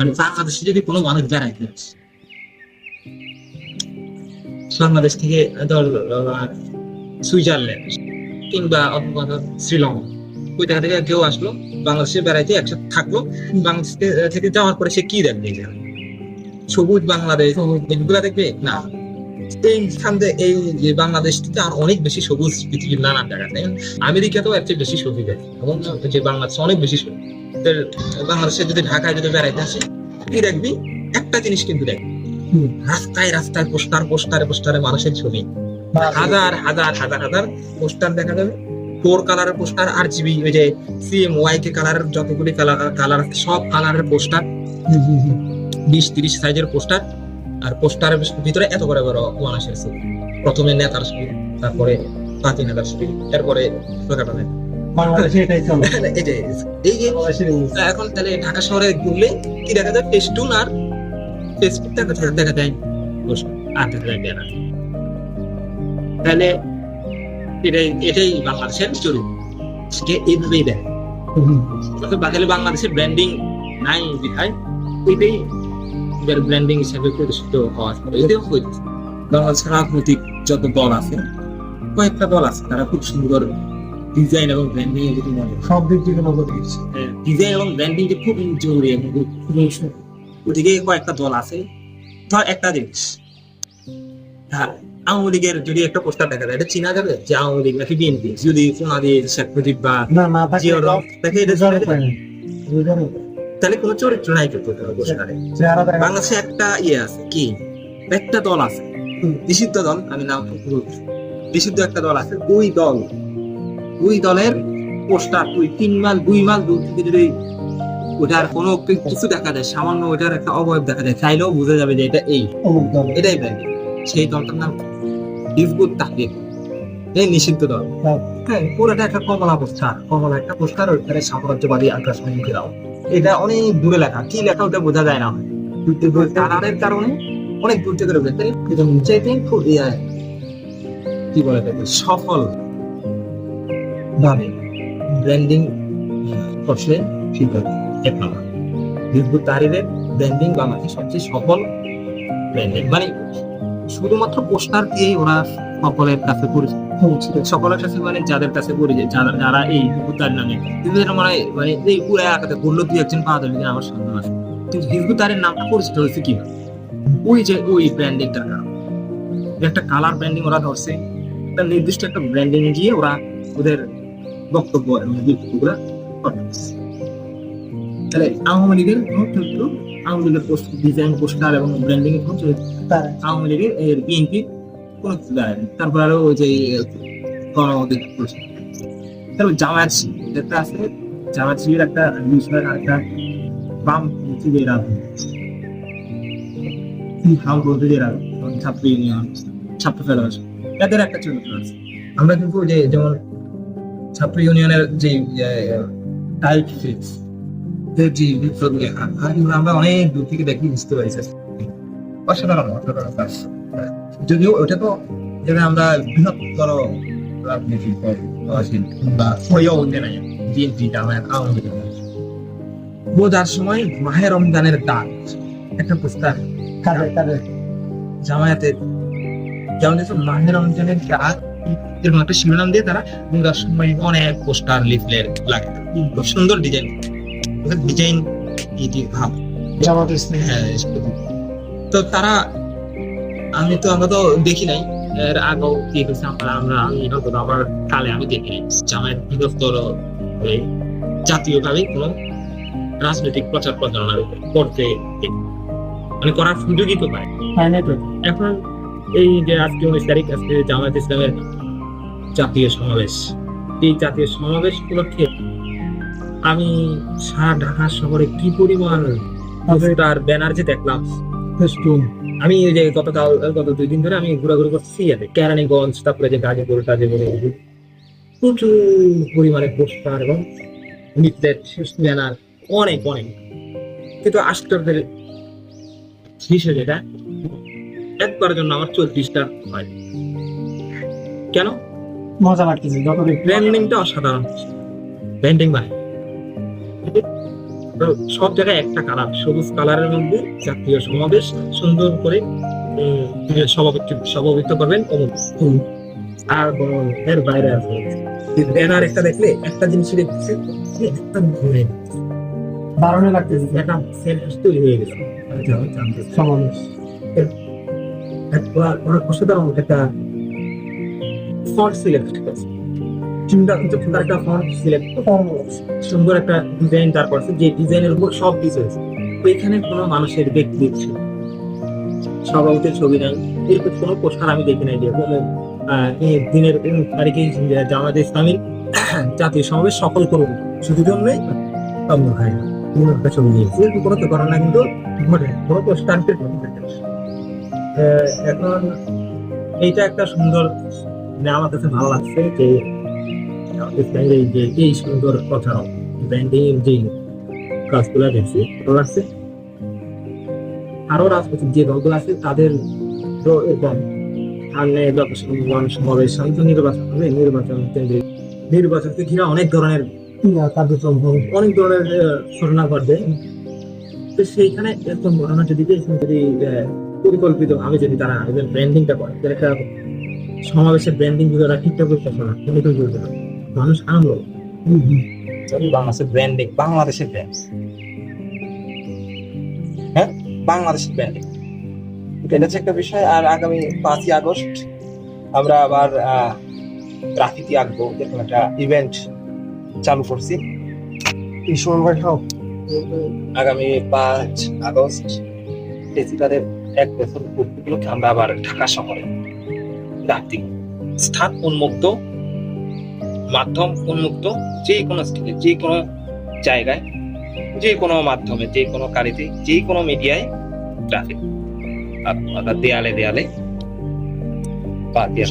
মানে বাংলাদেশে যদি কোনো মানুষ বেড়াইতে আসে, বাংলাদেশ থেকে ধর সুইজারল্যান্ড কিংবা অথবা ধর শ্রীলঙ্কা, ওই জায়গা থেকে কেউ আসলো বাংলাদেশে বেড়াইতে, একসাথে থাকলো, বাংলাদেশ থেকে যাওয়ার পরে সে কি দেখবে? সবুজ বাংলাদেশ এগুলা দেখবে না। এইখান থেকে এই যে বাংলাদেশটিতে আর অনেক বেশি সবুজ পৃথিবীর নানান জায়গাতে, আমেরিকাতেও এর চেয়ে বেশি সবুজ আছে এবং যে বাংলাদেশ অনেক বেশি সবুজ। বাংলাদেশে যদি ঢাকায় যদি বেড়াইতে আসে, কি দেখবি? একটা জিনিস কিন্তু দেখবি, রাস্তায় রাস্তায় পোস্টারে মানুষের ছবি, হাজার হাজার হাজার হাজার পোস্টার দেখা যাবে। 4 কালারের পোস্টার, RGB, ওই যে CMYK কালারের যতগুলি কালার আছে সব কালারের পোস্টার, 20-30 সাইজের পোস্টার। আর পোস্টারের ভিতরে এত বড় বড় মানুষের ছবি, প্রথমে নেতার ছবি, তারপরে পাতি নেতার ছবি, এরপরে এখন তাহলে ঢাকা শহরে ঘুরলে কি দেখা যায়? ফেস্টুন আর ফেসবুক দেখা যায় আর দেখা যায় ব্যানার। তাহলে এটাই বাংলাদেশের চরিত্র, এইভাবেই দেয়। তাহলে বাংলাদেশের ব্র্যান্ডিং নাই বিধায় এটাই ব্র্যান্ডিং হিসেবে প্রতিষ্ঠিত হওয়া, এটাও হয়েছে। বাংলাদেশের রাজনৈতিক যত দল আছে, কয়েকটা দল আছে তারা খুব সুন্দর ডিজাইন এবং ব্র্যান্ডিং এর যদি মনে সব দিক থেকে নজর দিয়েছে। ডিজাইন এবং ব্র্যান্ডিং কে খুব জরুরি এবং ওদিকে কয়েকটা দল আছে। ধর একটা জিনিস, আওয়ামী লীগের যদি একটা পোস্টার দেখা যায়, এটা চিনা যাবে যে আওয়ামী লীগ নাকি বিএনপি? যদি সোনাদের শেখ মুজিব বা তাহলে কোনো চরিত্র নাই তো পোস্টারে। বাংলাদেশে একটা আছে কি, একটা দল আছে নিষিদ্ধ দল, আমি নাম নিষিদ্ধ একটা দল আছে। ওই দলের পোস্টার তুই 3 মাইল 2 মাইল দূর থেকে যদি ওটার কোনো কিছু দেখা যায়, সামান্য ওটার একটা অবয়ব দেখা যায়, চাইলেও বোঝা যাবে যে এটা এটাই ব্র্যান্ড। সেই দলটার নাম হিজবুত তাহরির, এই নিষিদ্ধ দল। হ্যাঁ, পুরোটা একটা কমলা একটা পোস্টার, ওইখানে সাম্রাজ্যবাদী আগ্রাসনের দাও। এটা অনেক দূরে লেখা, কি লেখা ওটা বোঝা যায় না, কালারের কারণে অনেক দূর থেকে কি বলে সফল ভাবে ব্র্যান্ডিং করছে। ঠিক আছে, এক নম্বর হিজবুত তাহরিরের ব্র্যান্ডিং বাংলাদেশের সবচেয়ে সফল ব্র্যান্ডিং। মানে শুধুমাত্র পোস্টার দিয়েই ওরা সকলের কাছে পরিচিত, সকলের কাছে, মানে যাদের কাছে পরিচিত, যারা এই হিজবুত তাহরির নামে মানে এই পুরো এলাকাতে বললো 2-1 পাওয়া যাবে আমার সন্দেহ আছে। কিন্তু হিজবুত তাহরির নামটা পরিচিত হয়েছে কিভাবে? ওই ব্র্যান্ডিংটার কারণে। একটা কালার ব্র্যান্ডিং ওরা ধরছে, একটা নির্দিষ্ট একটা ব্র্যান্ডিং গিয়ে ওরা ওদের বক্তব্য গুলা করতেছে। তাহলে আওয়ামী লীগের কোনো চরিত্র, আওয়ামী লীগের ডিজাইন পোস্টার এবং ব্র্যান্ডিং এর কোনো চরিত্র, আওয়ামী লীগের বিএনপি কোনো কিছু দাঁড়ায়নি। তারপর আরো ওই যে তারপর জামায়াত একটা আছে, জামায়াত শিবির একটা বিষয়, একটা বাম শিবির ছাত্র ইউনিয়ন, ছাত্র ফেডারেশন, এদের একটা চরিত্র আছে। আমরা কিন্তু যে যেমন ছাত্র ইউনিয়নের যে টাইপ ফিক্স আমরা অনেক দূর থেকে দেখি, বুঝতে পারি অসাধারণ কাজ। যদিও ওটা তো যেটা আমরা বৃহত্তর রাজনীতি বোঝার সময় মাহে রমজানের দান একটা প্রস্তাব জামায়াতের, যেমন মাহে রমজানের দান এরকম একটা শিরোনাম দিয়ে তারা বোঝার সময় অনেক পোস্টার লিফলেট লাগে, খুব সুন্দর ডিজাইন ভাব। তো তারা আমরা তো দেখি নাই এর আগেও কি হয়েছে, আমার কালে আমি দেখি নাই জামায়াত বৃহত্তর জাতীয় ভাবে কোন রাজনৈতিক প্রচার প্রচারণা করতে, মানে করার সুযোগই তো পায়। এখন এই যে আজকে 19 তারিখ, আজকে জামায়াত ইসলামের জাতীয় সমাবেশ, এই জাতীয় সমাবেশ উপলক্ষে আমি সারা ঢাকা শহরে কি পরিমাণ পোস্টার ব্যানার যে দেখলাম। আমি এই যে গত 2 দিন ধরে আমি ঘোরাঘুরি করতেছি, কেরানীগঞ্জ, তারপরে যে গাজীপুর প্রচুর পরিমাণে পোস্টার এবং ব্যানার অনেক। কিন্তু আশ্চর্যের বিষয় যেটা, একবারের জন্য আমার 34টা হয়। কেন? মজা লাগতেছে, ব্র্যান্ডিংটা অসাধারণ ব্র্যান্ডিং। তো সব জায়গায় একটা কালার, সবুজ কালারের মধ্যে জাতীয় সমাবেশ সুন্দর করে সভাপতিত্ব করবেন অমুক। আর এর বাইরে আছে ব্যানার একটা দেখলে একটা জিনিস দেখছে, একটা দারুণ লাগতেছে, একটা সেন্টেন্স তৈরি হয়ে গেছে সমাবেশ। অসাধারণ একটা ফন্ট সিলেক্ট করছে, চিন্তা করতে একটা ফন্ট সিলেক্ট, সুন্দর একটা ডিজাইন তার করছে, যে ডিজাইনের উপর সব কিছু আছে। তো এখানে কোনো মানুষের ব্যক্তি ছিল, সভাপতির ছবি নাই, এরকম কোনো পোস্টার আমি দেখি নাই যে কোনো এই দিনের তারিখে জামায়াতে ইসলামীর জাতীয় সমাবেশ সফল করুন শুধু জন্যই খায় না, একটা ছবি নিয়েছি, এরকম কোনো তো করার না, কিন্তু কোনো পোস্টার। এখন এইটা একটা সুন্দর, আমার কাছে ভালো লাগছে যে এই সুন্দর কথা ব্র্যান্ডিং যে কাজগুলো দেখছি ভালো লাগছে। আরো রাজনৈতিক যে দলগুলো আছে তাদের এবং সামনে যত সমাবেশ, সামনে তো নির্বাচন হবে, নির্বাচনকে ঘিরে অনেক ধরনের কার্যক্রম হবে, অনেক ধরনের ঘটনা ঘটবে। তো সেইখানে এরকম ঘটনা যদি পরিকল্পিত ভাবে যদি তারা ব্র্যান্ডিংটা করে, একটা সমাবেশের ব্র্যান্ডিং যদি ওরা ঠিকঠাক করতে না, মানুষ আনন্দ বাংলাদেশের ব্র্যান্ডিং, বাংলাদেশের ব্র্যান্ড, হ্যাঁ বাংলাদেশের ব্র্যান্ডিং, এটা হচ্ছে একটা বিষয়। আর আগামী 5ই আগস্ট আমরা আবার গ্রাফিতি আঁকবো, এরকম একটা ইভেন্ট চালু করছি। এই সময় আগামী 5 আগস্ট ফেস্টিভ্যালের 1 বছর উপলক্ষে আমরা আবার ঢাকা শহরে গ্রাফিতি, স্থান উন্মুক্ত, মাধ্যম উন্মুক্ত, যে কোনো স্কিলে, যে কোনো জায়গায়, যে কোনো মাধ্যমে, যে কোনো কালিতে, যে কোনো মিডিয়ায় গ্রাফিক দেয়ালে বা দিয়ে